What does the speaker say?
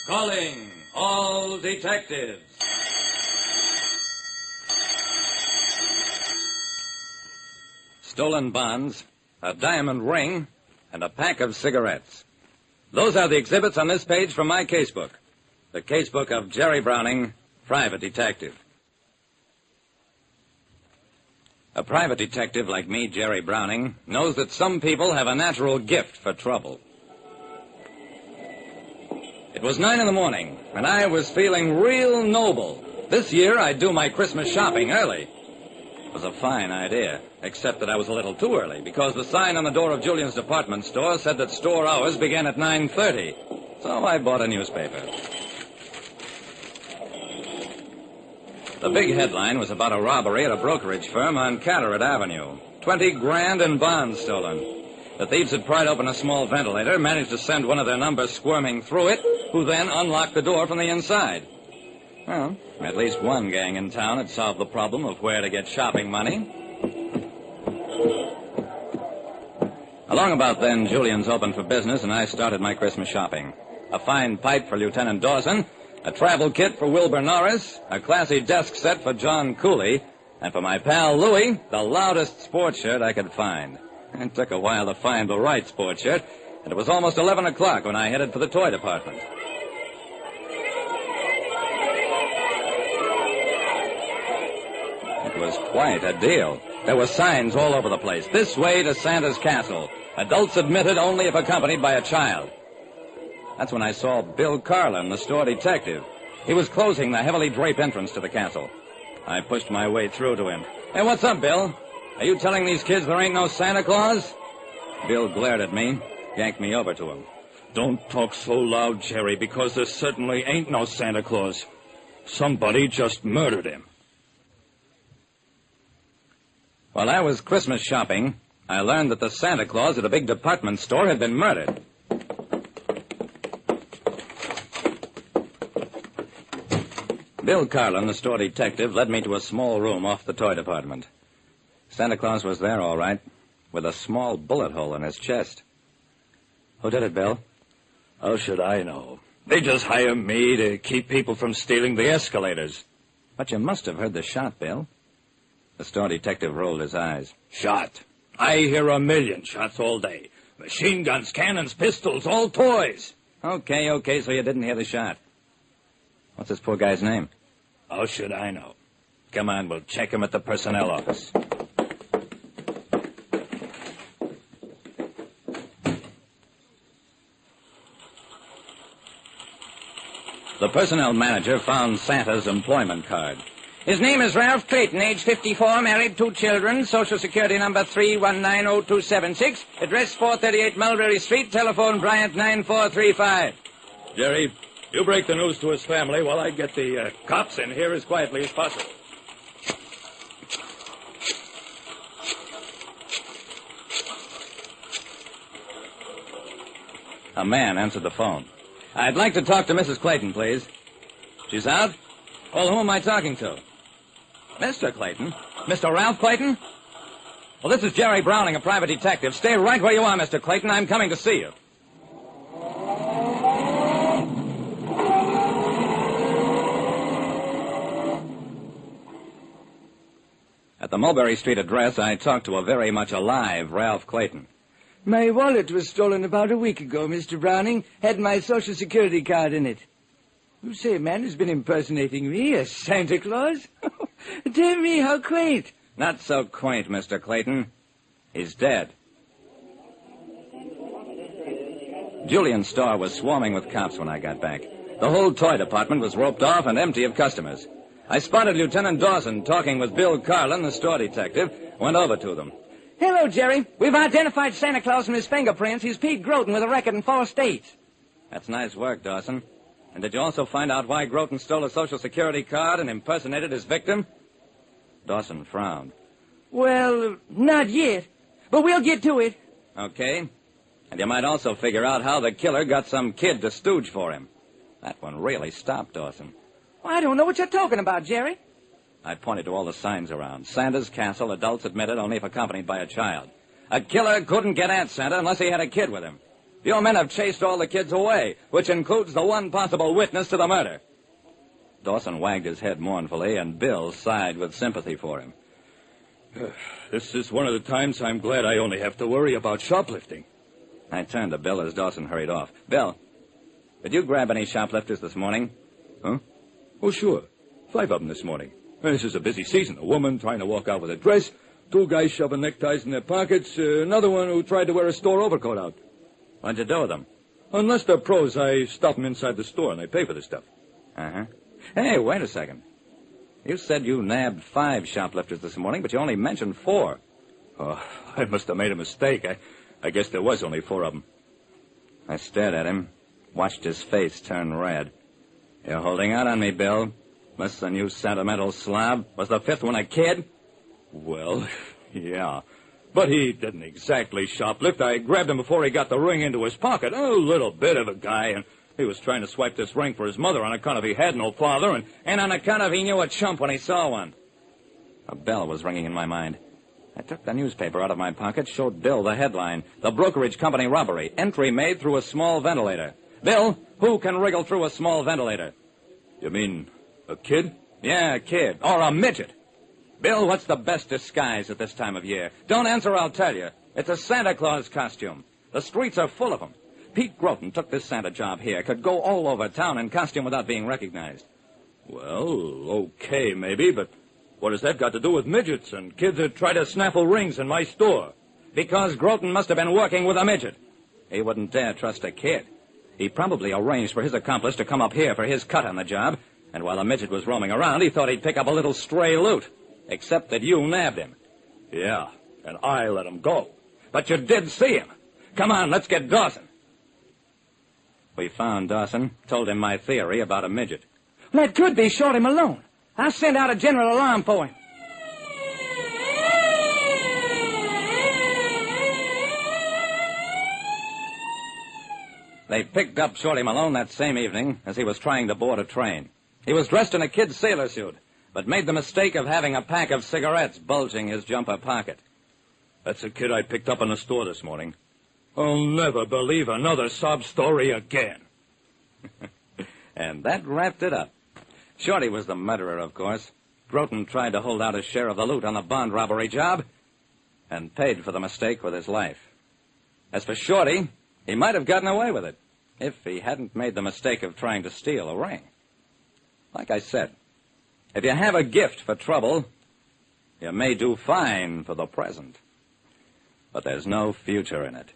Calling all detectives. Stolen bonds, a diamond ring, and a pack of cigarettes. Those are the exhibits on this page from my casebook. The casebook of Jerry Browning, private detective. A private detective like me, Jerry Browning, knows that some people have a natural gift for trouble. It was 9 a.m, and I was feeling real noble. This year, I'd do my Christmas shopping early. It was a fine idea, except that I was a little too early, because the sign on the door of Julian's department store said that store hours began at 9:30. So I bought a newspaper. The big headline was about a robbery at a brokerage firm on Carteret Avenue. 20 grand in bonds stolen. The thieves had pried open a small ventilator, managed to send one of their numbers squirming through it, who then unlocked the door from the inside. Well, at least one gang in town had solved the problem of where to get shopping money. Along about then, Julian's opened for business, and I started my Christmas shopping. A fine pipe for Lieutenant Dawson, a travel kit for Wilbur Norris, a classy desk set for John Cooley, and for my pal Louie, the loudest sports shirt I could find. It took a while to find the right sports shirt, and it was almost 11 o'clock when I headed for the toy department. It was quite a deal. There were signs all over the place. This way to Santa's castle. Adults admitted only if accompanied by a child. That's when I saw Bill Carlin, the store detective. He was closing the heavily draped entrance to the castle. I pushed my way through to him. Hey, what's up, Bill? Are you telling these kids there ain't no Santa Claus? Bill glared at me, yanked me over to him. Don't talk so loud, Jerry, because there certainly ain't no Santa Claus. Somebody just murdered him. While I was Christmas shopping, I learned that the Santa Claus at a big department store had been murdered. Bill Carlin, the store detective, led me to a small room off the toy department. Santa Claus was there, all right, with a small bullet hole in his chest. Who did it, Bill? How should I know? They just hire me to keep people from stealing the escalators. But you must have heard the shot, Bill. The store detective rolled his eyes. Shot? I hear a million shots all day. Machine guns, cannons, pistols, all toys. Okay, so you didn't hear the shot. What's this poor guy's name? How should I know? Come on, we'll check him at the personnel office. The personnel manager found Santa's employment card. His name is Ralph Clayton, age 54, married, 2 children, Social Security number 3190276, address 438 Mulberry Street, telephone Bryant 9435. Jerry, you break the news to his family while I get the cops in here as quietly as possible. A man answered the phone. I'd like to talk to Mrs. Clayton, please. She's out? Well, who am I talking to? Mr. Clayton? Mr. Ralph Clayton? Well, this is Jerry Browning, a private detective. Stay right where you are, Mr. Clayton. I'm coming to see you. At the Mulberry Street address, I talked to a very much alive Ralph Clayton. My wallet was stolen about a week ago, Mr. Browning. Had my Social Security card in it. You say a man has been impersonating me, a Santa Claus? Dear me, how quaint. Not so quaint, Mr. Clayton. He's dead. Julian's store was swarming with cops when I got back. The whole toy department was roped off and empty of customers. I spotted Lieutenant Dawson talking with Bill Carlin, the store detective, went over to them. Hello, Jerry. We've identified Santa Claus from his fingerprints. He's Pete Groton with a record in 4 states. That's nice work, Dawson. And did you also find out why Groton stole a Social Security card and impersonated his victim? Dawson frowned. Well, not yet. But we'll get to it. Okay. And you might also figure out how the killer got some kid to stooge for him. That one really stopped Dawson. Well, I don't know what you're talking about, Jerry. I pointed to all the signs around. Santa's castle, adults admitted only if accompanied by a child. A killer couldn't get at Santa unless he had a kid with him. Your men have chased all the kids away, which includes the one possible witness to the murder. Dawson wagged his head mournfully, and Bill sighed with sympathy for him. This is one of the times I'm glad I only have to worry about shoplifting. I turned to Bill as Dawson hurried off. Bill, did you grab any shoplifters this morning? Huh? Oh, sure. 5 of them this morning. This is a busy season. A woman trying to walk out with a dress, 2 guys shoving neckties in their pockets, another one who tried to wear a store overcoat out. What'd you do with them? Unless they're pros, I stop them inside the store and they pay for the stuff. Uh-huh. Hey, wait a second. You said you nabbed 5 shoplifters this morning, but you only mentioned 4. Oh, I must have made a mistake. I guess there was only 4 of them. I stared at him, watched his face turn red. You're holding out on me, Bill. Listen, you sentimental slob. Was the 5th one a kid? Well, yeah. But he didn't exactly shoplift. I grabbed him before he got the ring into his pocket. A little bit of a guy, and he was trying to swipe this ring for his mother on account of he had no father, and on account of he knew a chump when he saw one. A bell was ringing in my mind. I took the newspaper out of my pocket, showed Bill the headline. The brokerage company robbery. Entry made through a small ventilator. Bill, who can wriggle through a small ventilator? You mean a kid? Yeah, a kid. Or a midget. Bill, what's the best disguise at this time of year? Don't answer, I'll tell you. It's a Santa Claus costume. The streets are full of them. Pete Groton took this Santa job here. Could go all over town in costume without being recognized. Well, okay, maybe, but what has that got to do with midgets and kids that try to snaffle rings in my store? Because Groton must have been working with a midget. He wouldn't dare trust a kid. He probably arranged for his accomplice to come up here for his cut on the job, and while the midget was roaming around, he thought he'd pick up a little stray loot. Except that you nabbed him. Yeah, and I let him go. But you did see him. Come on, let's get Dawson. We found Dawson, told him my theory about a midget. That could be Shorty Malone. I'll send out a general alarm for him. They picked up Shorty Malone that same evening as he was trying to board a train. He was dressed in a kid's sailor suit, but made the mistake of having a pack of cigarettes bulging his jumper pocket. That's a kid I picked up in the store this morning. I'll never believe another sob story again. And that wrapped it up. Shorty was the murderer, of course. Groton tried to hold out his share of the loot on the bond robbery job and paid for the mistake with his life. As for Shorty, he might have gotten away with it if he hadn't made the mistake of trying to steal a ring. Like I said, if you have a gift for trouble, you may do fine for the present, but there's no future in it.